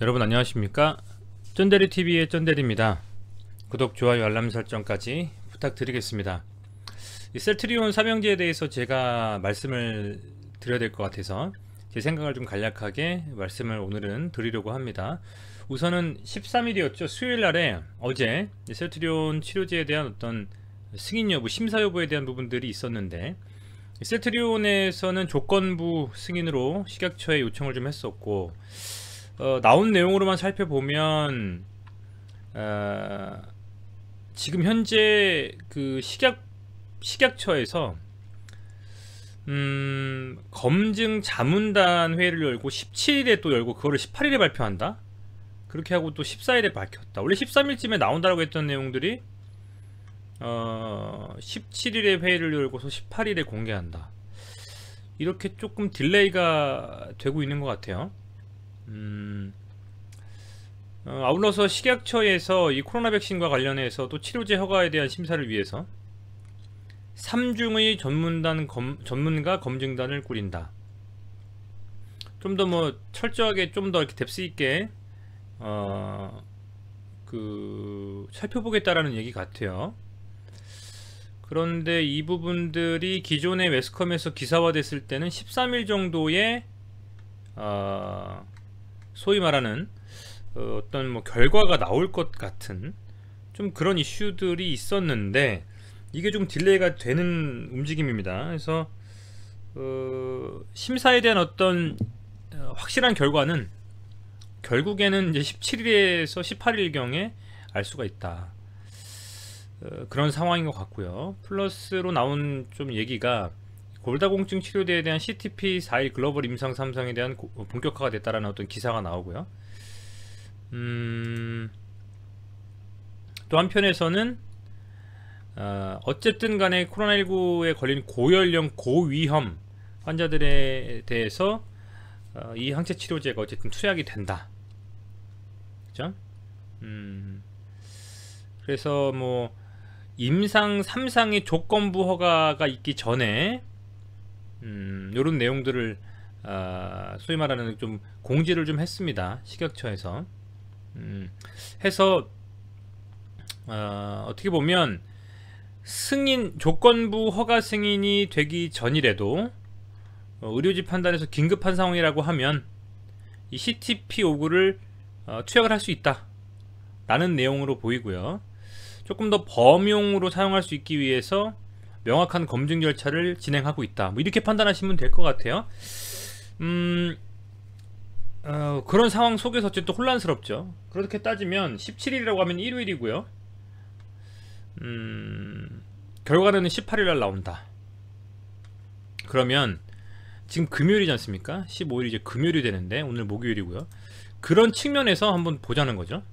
여러분 안녕하십니까? 쫀대리TV의 쫀대리입니다. 구독, 좋아요, 알람 설정까지 부탁드리겠습니다. 이 셀트리온 삼형제에 대해서 제가 말씀을 드려야 될 것 같아서 제 생각을 좀 간략하게 말씀을 오늘은 드리려고 합니다. 우선은 13일이었죠. 수요일날에 어제 셀트리온 치료제에 대한 어떤 승인 여부, 심사 여부에 대한 부분들이 있었는데, 셀트리온에서는 조건부 승인으로 식약처에 요청을 좀 했었고, 나온 내용으로만 살펴보면 지금 현재 그 식약처에서 검증 자문단 회의를 열고 17일에 또 열고 그거를 18일에 발표한다? 그렇게 하고 또 14일에 밝혔다. 원래 13일쯤에 나온다라고 했던 내용들이 17일에 회의를 열고서 18일에 공개한다. 이렇게 조금 딜레이가 되고 있는 것 같아요. 아울러서 식약처에서 이 코로나 백신과 관련해서 또 치료제 허가에 대한 심사를 위해서 3중의 전문가 검증단을 꾸린다. 좀 더 뭐 철저하게 좀 더 이렇게 뎁스 있게 살펴보겠다라는 얘기 같아요. 그런데 이 부분들이 기존의 매스컴에서 기사화됐을 때는 13일 정도의 소위 말하는 어떤 뭐 결과가 나올 것 같은 좀 그런 이슈들이 있었는데, 이게 좀 딜레이가 되는 움직임입니다. 그래서 심사에 대한 어떤 확실한 결과는 결국에는 이제 17일에서 18일경에 알 수가 있다. 그런 상황인 것 같고요. 플러스로 나온 좀 얘기가 골다공증 치료제에 대한 CTP41 글로벌 임상 3상에 대한 본격화가 됐다라는 어떤 기사가 나오고요. 또 한편에서는 어쨌든 간에 코로나19에 걸린 고연령 고위험 환자들에 대해서 이 항체 치료제가 어쨌든 투약이 된다. 그죠? 그래서 뭐 임상 3상의 조건부 허가가 있기 전에 요런 내용들을 소위 말하는 좀 공지를 좀 했습니다. 식약처에서 해서 어떻게 보면 승인 조건부 허가 승인이 되기 전이라도 의료지 판단에서 긴급한 상황이라고 하면 이 CTP59를 투약을 할 수 있다 라는 내용으로 보이고요. 조금 더 범용으로 사용할 수 있기 위해서 명확한 검증 절차를 진행하고 있다, 뭐 이렇게 판단하시면 될 것 같아요. 그런 상황 속에서 어쨌든 혼란스럽죠. 그렇게 따지면 17일이라고 하면 일요일이고요. 결과는 18일날 나온다. 그러면 지금 금요일이지 않습니까? 15일이 이제 금요일이 되는데 오늘 목요일이고요. 그런 측면에서 한번 보자는 거죠.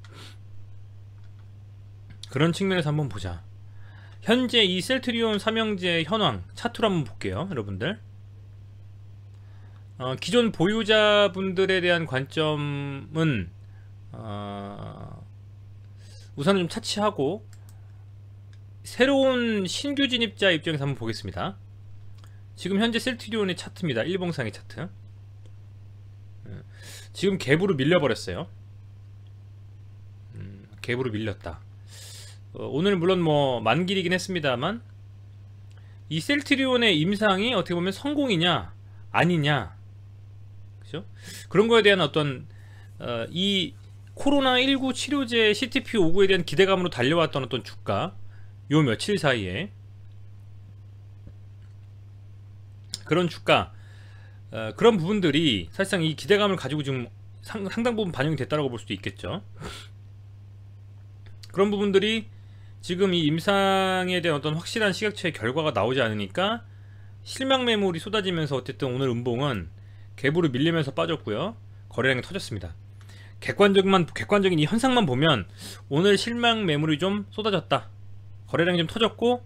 그런 측면에서 한번 보자. 현재 이 셀트리온 삼형제 현황 차트로 한번 볼게요, 여러분들. 기존 보유자분들에 대한 관점은 우선은 좀 차치하고 새로운 신규 진입자 입장에서 한번 보겠습니다. 지금 현재 셀트리온의 차트입니다. 일봉상의 차트. 지금 갭으로 밀려버렸어요. 갭으로 밀렸다. 오늘 물론 뭐 만길이긴 했습니다만, 이 셀트리온의 임상이 어떻게 보면 성공이냐 아니냐, 그죠? 그런 거에 대한 어떤 이 코로나19 치료제 CTP59에 대한 기대감으로 달려왔던 어떤 주가, 요 며칠 사이에 그런 주가, 그런 부분들이 사실상 이 기대감을 가지고 지금 상당 부분 반영이 됐다고 볼 수도 있겠죠. 그런 부분들이 지금 이 임상에 대한 어떤 확실한 식약처의 결과가 나오지 않으니까 실망 매물이 쏟아지면서 어쨌든 오늘 음봉은 갭으로 밀리면서 빠졌고요. 거래량이 터졌습니다. 객관적인 이 현상만 보면 오늘 실망 매물이 좀 쏟아졌다, 거래량이 좀 터졌고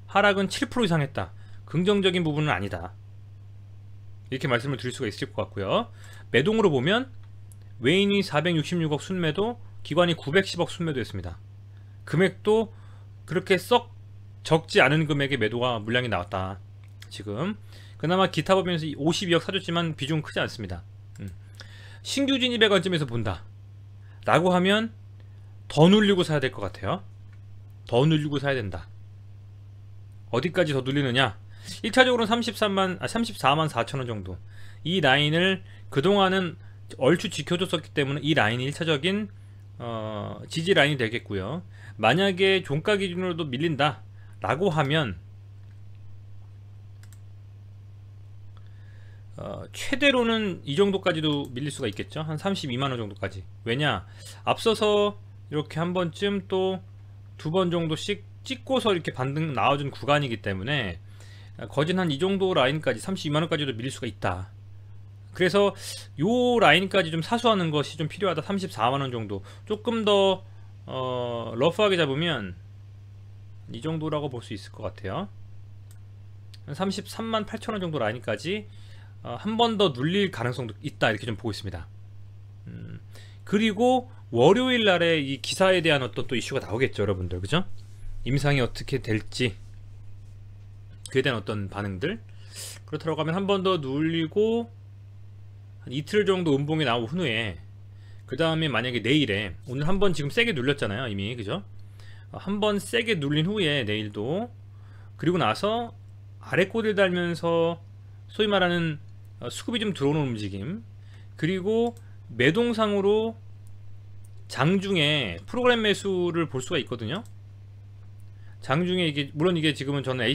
하락은 7% 이상 했다, 긍정적인 부분은 아니다, 이렇게 말씀을 드릴 수가 있을 것 같고요. 매동으로 보면 외인이 466억 순매도, 기관이 910억 순매도했습니다. 금액도 그렇게 썩 적지 않은 금액의 매도가 물량이 나왔다. 지금 그나마 기타 법인에서 52억 사줬지만 비중은 크지 않습니다. 신규 진입의 관점에서 본다. 라고 하면 더 눌리고 사야 될 것 같아요. 더 눌리고 사야 된다. 어디까지 더 눌리느냐? 1차적으로는 34만 4천 원 정도. 이 라인을 그동안은 얼추 지켜줬었기 때문에 이 라인이 1차적인 지지 라인이 되겠고요. 만약에 종가 기준으로도 밀린다 라고 하면 최대로는 이 정도까지도 밀릴 수가 있겠죠. 한 32만원 정도까지. 왜냐, 앞서서 이렇게 한 번쯤 또 두 번 정도씩 찍고서 이렇게 반등 나와준 구간이기 때문에 거진 한 이 정도 라인까지 32만원까지도 밀릴 수가 있다. 그래서 요 라인까지 좀 사수하는 것이 좀 필요하다. 34만원 정도. 조금 더 러프하게 잡으면 이 정도라고 볼 수 있을 것 같아요. 33만 8천원 정도 라인까지 한 번 더 눌릴 가능성도 있다, 이렇게 좀 보고 있습니다. 그리고 월요일 날에 이 기사에 대한 어떤 또 이슈가 나오겠죠, 여러분들. 그죠? 임상이 어떻게 될지, 그에 대한 어떤 반응들. 그렇다고 하면 한 번 더 눌리고 한 이틀 정도 음봉이 나온 후에, 그 다음에 만약에 내일에, 오늘 한 번 지금 세게 눌렸잖아요, 이미. 그죠? 한 번 세게 눌린 후에 내일도, 그리고 나서 아래 꼬리를 달면서 소위 말하는 수급이 좀 들어오는 움직임, 그리고 매동상으로 장중에 프로그램 매수를 볼 수가 있거든요. 장중에 이게, 물론 이게 지금은 저는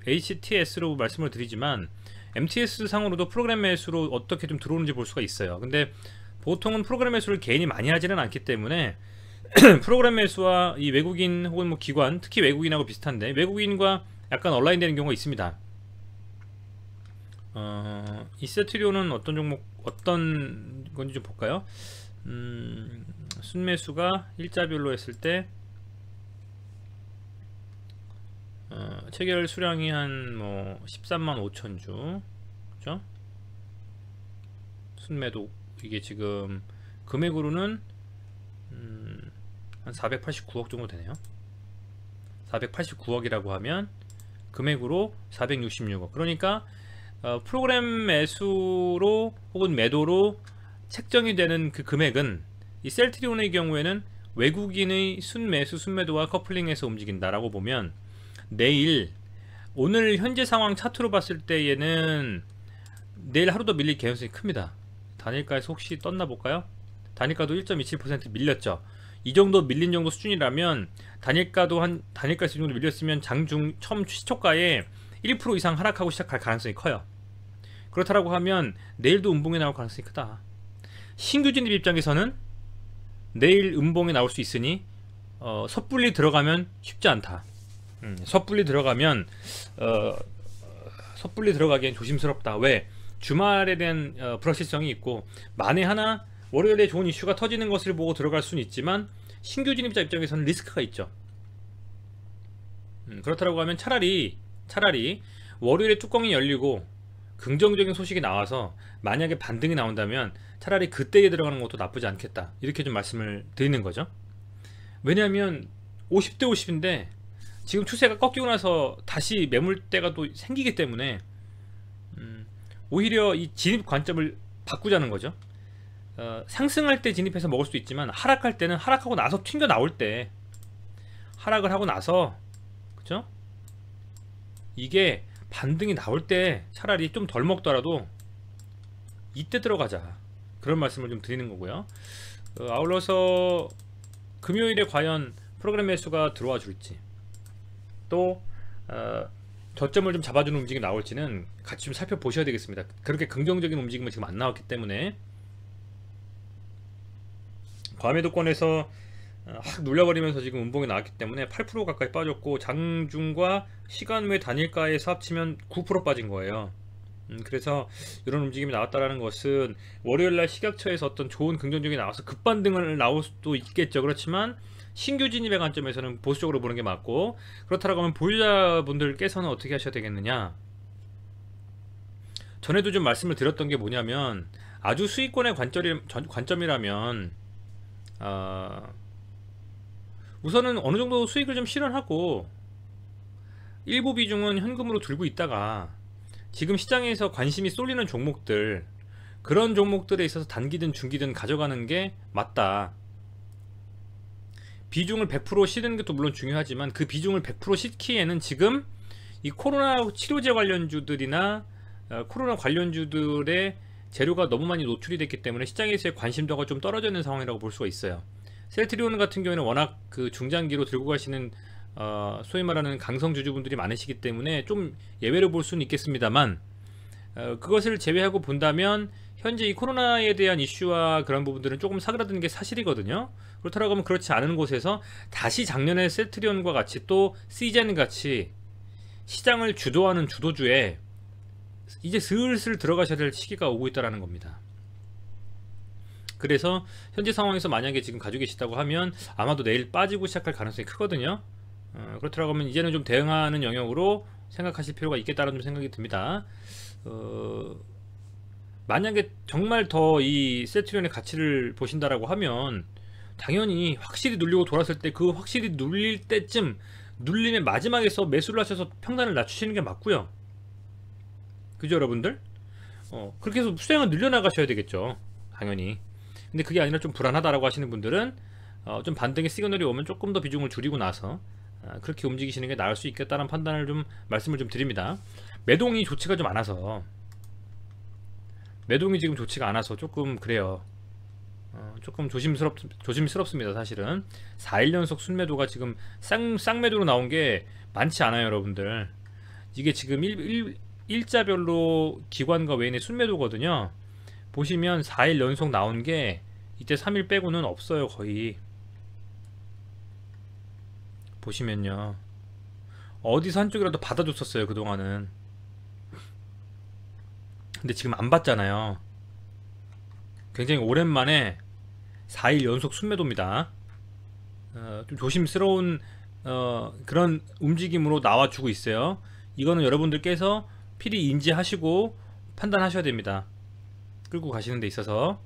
HTS로 말씀을 드리지만 MTS 상으로도 프로그램 매수로 어떻게 좀 들어오는지 볼 수가 있어요. 근데 보통은 프로그램 매수를 개인이 많이 하지는 않기 때문에 프로그램 매수와 이 외국인 혹은 뭐 기관, 특히 외국인하고 비슷한데 외국인과 약간 얼라인 되는 경우가 있습니다. 이 세트리오는 어떤 종목, 어떤 건지 좀 볼까요? 순매수가 일자별로 했을 때 체결 수량이 한 뭐 13만 5천 주, 그죠? 순매도 이게 지금 금액으로는 한 489억 정도 되네요. 489억이라고 하면 금액으로 466억. 그러니까 프로그램 매수로 혹은 매도로 책정이 되는 그 금액은 이 셀트리온의 경우에는 외국인의 순매수 순매도와 커플링해서 움직인다라고 보면, 내일 오늘 현재 상황 차트로 봤을 때에는 내일 하루 더 밀릴 개연성이 큽니다. 단일가에서 혹시 떴나 볼까요? 단일가도 1.27% 밀렸죠. 이 정도 밀린 정도 수준이라면 단일가도 단일가에서 이 정도 밀렸으면 장중 처음 시초가에 1% 이상 하락하고 시작할 가능성이 커요. 그렇다라고 하면 내일도 음봉이 나올 가능성이 크다. 신규 진입 입장에서는 내일 음봉이 나올 수 있으니 섣불리 들어가면 쉽지 않다. 섣불리 들어가면 섣불리 들어가기엔 조심스럽다. 왜? 주말에 대한 불확실성이 있고, 만에 하나 월요일에 좋은 이슈가 터지는 것을 보고 들어갈 수는 있지만 신규 진입자 입장에서는 리스크가 있죠. 그렇다고 하면 차라리 월요일에 뚜껑이 열리고 긍정적인 소식이 나와서 만약에 반등이 나온다면 차라리 그때에 들어가는 것도 나쁘지 않겠다, 이렇게 좀 말씀을 드리는 거죠. 왜냐하면 50대 50인데 지금 추세가 꺾이고 나서 다시 매물대가 또 생기기 때문에 오히려 이 진입 관점을 바꾸자는 거죠. 상승할 때 진입해서 먹을 수도 있지만 하락할 때는 하락하고 나서 튕겨 나올 때, 하락을 하고 나서, 그죠? 이게 반등이 나올 때 차라리 좀 덜 먹더라도 이때 들어가자, 그런 말씀을 좀 드리는 거고요. 아울러서 금요일에 과연 프로그램 매수가 들어와 줄지, 또 저점을 좀 잡아주는 움직임이 나올지는 같이 좀 살펴보셔야 되겠습니다. 그렇게 긍정적인 움직임은 지금 안 나왔기 때문에. 과매도권에서 확 눌려버리면서 지금 음봉이 나왔기 때문에 8% 가까이 빠졌고, 장중과 시간 외 단일가에서 합치면 9% 빠진 거예요. 그래서 이런 움직임이 나왔다라는 것은 월요일날 식약처에서 어떤 좋은 긍정적이 나와서 급반등을 나올 수도 있겠죠. 그렇지만 신규 진입의 관점에서는 보수적으로 보는 게 맞고, 그렇다고 하면 보유자분들께서는 어떻게 하셔야 되겠느냐. 전에도 좀 말씀을 드렸던 게 뭐냐면, 아주 수익권의 관점이라면 우선은 어느 정도 수익을 좀 실현하고 일부 비중은 현금으로 들고 있다가 지금 시장에서 관심이 쏠리는 종목들, 그런 종목들에 있어서 단기든 중기든 가져가는 게 맞다. 비중을 100% 싣는 것도 물론 중요하지만 그 비중을 100% 싣기에는 지금 이 코로나 치료제 관련주들이나 코로나 관련주들의 재료가 너무 많이 노출이 됐기 때문에 시장에서의 관심도가 좀 떨어져 있는 상황이라고 볼 수가 있어요. 셀트리온 같은 경우에는 워낙 그 중장기로 들고 가시는 소위 말하는 강성 주주분들이 많으시기 때문에 좀 예외로 볼 수는 있겠습니다만, 그것을 제외하고 본다면 현재 이 코로나에 대한 이슈와 그런 부분들은 조금 사그라드는 게 사실이거든요. 그렇다고 하면 그렇지 않은 곳에서 다시 작년에 셀트리온과 같이 또 시젠 같이 시장을 주도하는 주도주에 이제 슬슬 들어가셔야 될 시기가 오고 있다는 겁니다. 그래서 현재 상황에서 만약에 지금 가지고 계시다고 하면 아마도 내일 빠지고 시작할 가능성이 크거든요. 그렇다고 하면 이제는 좀 대응하는 영역으로 생각하실 필요가 있겠다는 좀 생각이 듭니다. 만약에 정말 더 이 셀트리온의 가치를 보신다라고 하면 당연히 확실히 눌리고 돌았을 때 그 확실히 눌릴 때쯤 눌림의 마지막에서 매수를 하셔서 평단을 낮추시는 게 맞고요. 그죠 여러분들? 그렇게 해서 수량을 늘려나가셔야 되겠죠, 당연히. 근데 그게 아니라 좀 불안하다라고 하시는 분들은 좀 반등의 시그널이 오면 조금 더 비중을 줄이고 나서 그렇게 움직이시는 게 나을 수 있겠다는 판단을 좀 말씀을 좀 드립니다. 매동이 좋지가 좀 않아서, 매동이 지금 좋지가 않아서 조금 그래요. 조금 조심스럽습니다 사실은. 4일 연속 순매도가 지금 쌍매도로 나온 게 많지 않아요 여러분들. 이게 지금 일자별로 기관과 외인의 순매도거든요. 보시면 4일 연속 나온 게 이때 3일 빼고는 없어요 거의. 보시면요, 어디서 한쪽이라도 받아줬었어요 그동안은. 근데 지금 안 받잖아요. 굉장히 오랜만에 4일 연속 순매도입니다. 좀 조심스러운 그런 움직임으로 나와주고 있어요. 이거는 여러분들께서 필히 인지하시고 판단하셔야 됩니다. 끌고 가시는 데 있어서.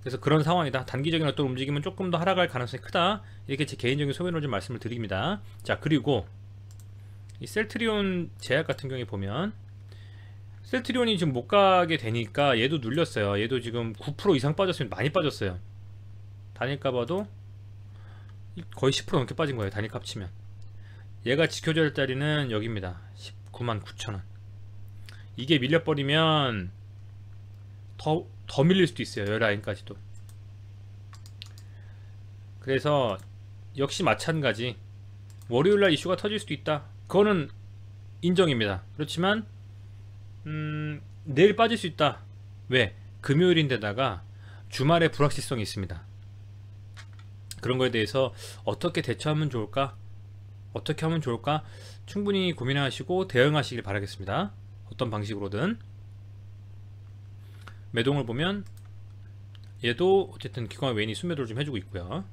그래서 그런 상황이다. 단기적인 어떤 움직임은 조금 더 하락할 가능성이 크다. 이렇게 제 개인적인 소견을 좀 말씀을 드립니다. 자, 그리고 이 셀트리온 제약 같은 경우에 보면 셀트리온이 지금 못 가게 되니까 얘도 눌렸어요. 얘도 지금 9% 이상 빠졌으면 많이 빠졌어요. 단일가 봐도 거의 10% 넘게 빠진 거예요. 단일가 합치면. 얘가 지켜줘야 할 자리는 여기입니다. 199,000원. 이게 밀려버리면 더 밀릴 수도 있어요. 이 라인까지도. 그래서 역시 마찬가지 월요일날 이슈가 터질 수도 있다. 그거는 인정입니다. 그렇지만 내일 빠질 수 있다. 왜? 금요일인데다가 주말에 불확실성이 있습니다. 그런 거에 대해서 어떻게 대처하면 좋을까? 어떻게 하면 좋을까? 충분히 고민하시고 대응하시길 바라겠습니다. 어떤 방식으로든. 매동을 보면 얘도 어쨌든 기관 외인이 순매도를 좀 해주고 있고요.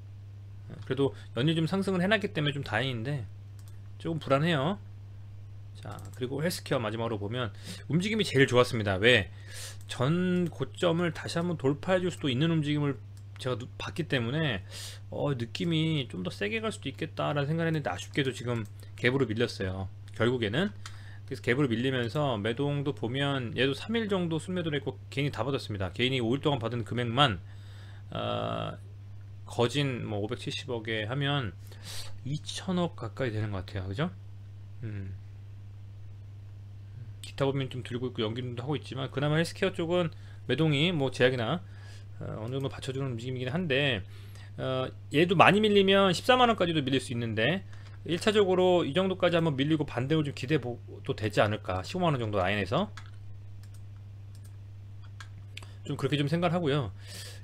그래도 연일 좀 상승을 해놨기 때문에 좀 다행인데 조금 불안해요. 자, 그리고 헬스케어 마지막으로 보면 움직임이 제일 좋았습니다. 왜? 전 고점을 다시 한번 돌파해 줄 수도 있는 움직임을 제가 봤기 때문에 느낌이 좀 더 세게 갈 수도 있겠다라는 생각을 했는데 아쉽게도 지금 갭으로 밀렸어요 결국에는. 그래서 갭으로 밀리면서 매동도 보면 얘도 3일 정도 순매도를 했고 개인이 다 받았습니다. 개인이 5일 동안 받은 금액만 거진 뭐 570억에 하면 2천억 가까이 되는 것 같아요. 그죠? 기타 보면 좀 들고 있고 연기도 하고 있지만 그나마 헬스케어 쪽은 매동이 뭐 제약이나 어느 정도 받쳐주는 움직임이긴 한데 얘도 많이 밀리면 14만원까지도 밀릴 수 있는데 1차적으로 이 정도까지 한번 밀리고 반등을 좀 기대해봐도 되지 않을까. 15만원 정도 라인에서 좀 그렇게 좀 생각하고요.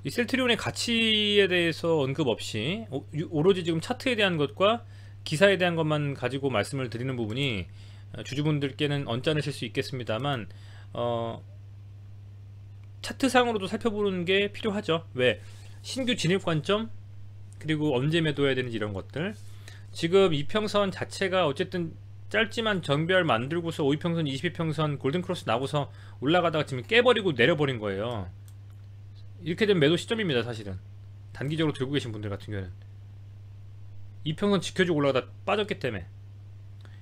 이 셀트리온의 가치에 대해서 언급 없이 오로지 지금 차트에 대한 것과 기사에 대한 것만 가지고 말씀을 드리는 부분이 주주분들께는 언짢으실 수 있겠습니다만 차트상으로도 살펴보는 게 필요하죠. 왜? 신규 진입 관점, 그리고 언제 매도해야 되는지 이런 것들. 지금 이평선 자체가 어쨌든 짧지만 정별 만들고서 5이평선, 20이평선 골든크로스 나고서 올라가다가 지금 깨버리고 내려버린 거예요. 이렇게 되면 매도 시점입니다. 사실은 단기적으로 들고 계신 분들 같은 경우는 이평선 지켜주고 올라가다 빠졌기 때문에.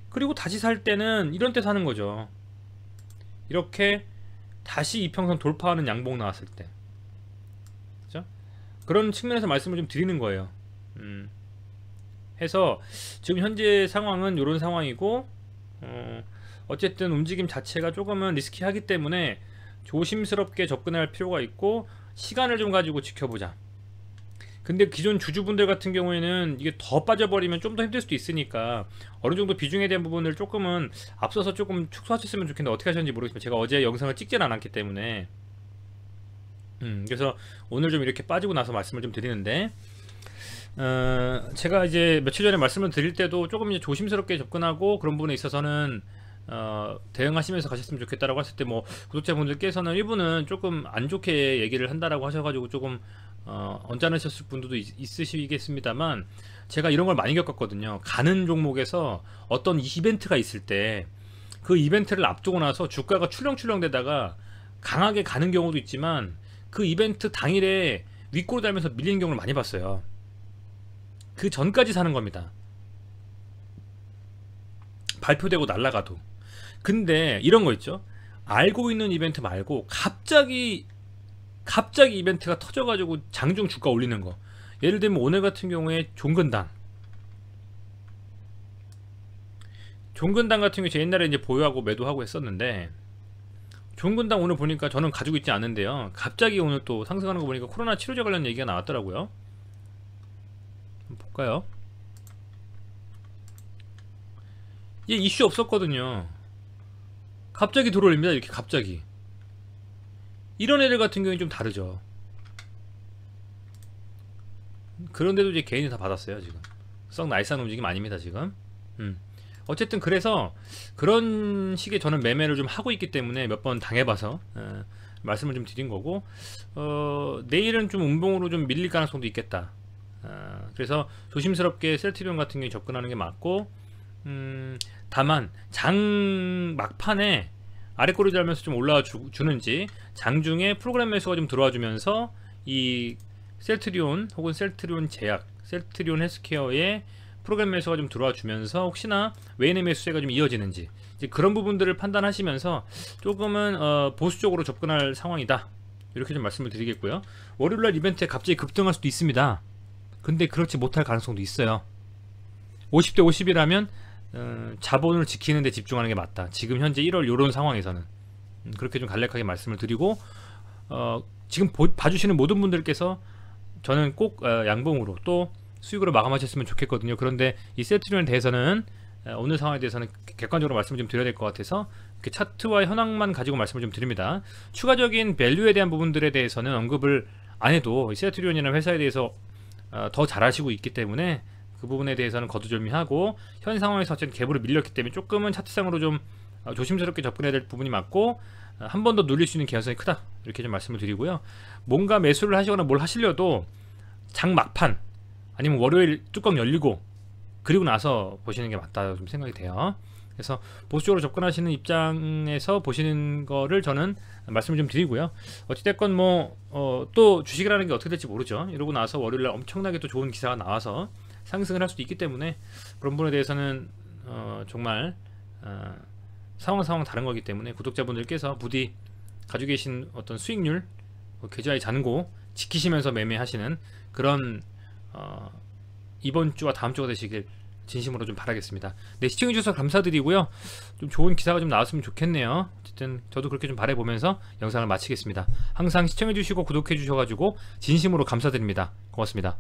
그리고 다시 살 때는 이런 때 사는 거죠. 이렇게 다시 이평선 돌파하는 양봉 나왔을 때. 그죠? 그런 측면에서 말씀을 좀 드리는 거예요. 해서 지금 현재 상황은 이런 상황이고, 어쨌든 움직임 자체가 조금은 리스키하기 때문에 조심스럽게 접근할 필요가 있고 시간을 좀 가지고 지켜보자. 근데 기존 주주분들 같은 경우에는 이게 더 빠져버리면 좀 더 힘들 수도 있으니까 어느 정도 비중에 대한 부분을 조금은 앞서서 조금 축소하셨으면 좋겠는데 어떻게 하셨는지 모르겠지만 제가 어제 영상을 찍진 않았기 때문에 그래서 오늘 좀 이렇게 빠지고 나서 말씀을 좀 드리는데, 제가 이제 며칠 전에 말씀을 드릴 때도 조금 이제 조심스럽게 접근하고 그런 부분에 있어서는 대응하시면서 가셨으면 좋겠다라고 했을 때, 뭐 구독자분들께서는 일부는 조금 안 좋게 얘기를 한다라고 하셔가지고 조금 언짢으셨을 분들도 있으시겠습니다만, 제가 이런 걸 많이 겪었거든요. 가는 종목에서 어떤 이벤트가 있을 때 그 이벤트를 앞두고 나서 주가가 출렁출렁 되다가 강하게 가는 경우도 있지만 그 이벤트 당일에 윗골 달면서 밀리는 경우를 많이 봤어요. 그 전까지 사는 겁니다. 발표되고 날라가도. 근데 이런 거 있죠. 알고 있는 이벤트 말고 갑자기 이벤트가 터져가지고 장중 주가 올리는 거. 예를 들면 오늘 같은 경우에 종근당 같은 경우 제 옛날에 이제 보유하고 매도하고 했었는데, 종근당 오늘 보니까 저는 가지고 있지 않은데요, 갑자기 오늘 또 상승하는 거 보니까 코로나 치료제 관련 얘기가 나왔더라고요. 한번 볼까요? 얘 이슈 없었거든요. 갑자기 들어올립니다. 이렇게 갑자기. 이런 애들 같은 경우는 좀 다르죠. 그런데도 이제 개인이 다 받았어요. 지금 썩 나이스한 움직임 아닙니다 지금. 어쨌든 그래서 그런 식의 저는 매매를 좀 하고 있기 때문에 몇 번 당해봐서 말씀을 좀 드린 거고, 내일은 좀 음봉으로 좀 밀릴 가능성도 있겠다. 그래서 조심스럽게 셀트리온 같은 경우에 접근하는 게 맞고, 다만 장 막판에 아래꼬리 달면서 좀 올라와 주는지, 장중에 프로그램 매수가 좀 들어와 주면서 이 셀트리온 혹은 셀트리온 제약, 셀트리온 헬스케어의 프로그램 매수가 좀 들어와 주면서 혹시나 외인의 매수세가 좀 이어지는지, 이제 그런 부분들을 판단하시면서 조금은 보수적으로 접근할 상황이다, 이렇게 좀 말씀을 드리겠고요. 월요일날 이벤트에 갑자기 급등할 수도 있습니다. 근데 그렇지 못할 가능성도 있어요. 50대 50이라면 자본을 지키는 데 집중하는 게 맞다. 지금 현재 1월 요런 상황에서는 그렇게 좀 간략하게 말씀을 드리고, 지금 봐주시는 모든 분들께서 저는 꼭 양봉으로 또 수익으로 마감하셨으면 좋겠거든요. 그런데 이 셀트리온에 대해서는 오늘 상황에 대해서는 객관적으로 말씀을 좀 드려야 될 것 같아서 이렇게 차트와 현황만 가지고 말씀을 좀 드립니다. 추가적인 밸류에 대한 부분들에 대해서는 언급을 안 해도 셀트리온이라는 회사에 대해서 더 잘 아시고 있기 때문에 그 부분에 대해서는 거두절미하고, 현 상황에서 어쨌든 갭으로 밀렸기 때문에 조금은 차트상으로 좀 조심스럽게 접근해야 될 부분이 맞고, 한 번 더 눌릴 수 있는 개연성이 크다, 이렇게 좀 말씀을 드리고요. 뭔가 매수를 하시거나 뭘 하시려도 장 막판 아니면 월요일 뚜껑 열리고 그리고 나서 보시는 게 맞다 좀 생각이 돼요. 그래서 보수적으로 접근하시는 입장에서 보시는 거를 저는 말씀을 좀 드리고요. 어찌됐건 뭐 또 주식이라는 게 어떻게 될지 모르죠. 이러고 나서 월요일날 엄청나게 또 좋은 기사가 나와서 상승을 할 수도 있기 때문에 그런 부분에 대해서는 정말 상황 다른 거기 때문에 구독자분들께서 부디 가지고 계신 어떤 수익률, 계좌의 잔고 지키시면서 매매하시는 그런 이번 주와 다음 주가 되시길 진심으로 좀 바라겠습니다. 네, 시청해주셔서 감사드리고요. 좀 좋은 기사가 좀 나왔으면 좋겠네요. 어쨌든 저도 그렇게 좀 바라보면서 영상을 마치겠습니다. 항상 시청해주시고 구독해주셔가지고 진심으로 감사드립니다. 고맙습니다.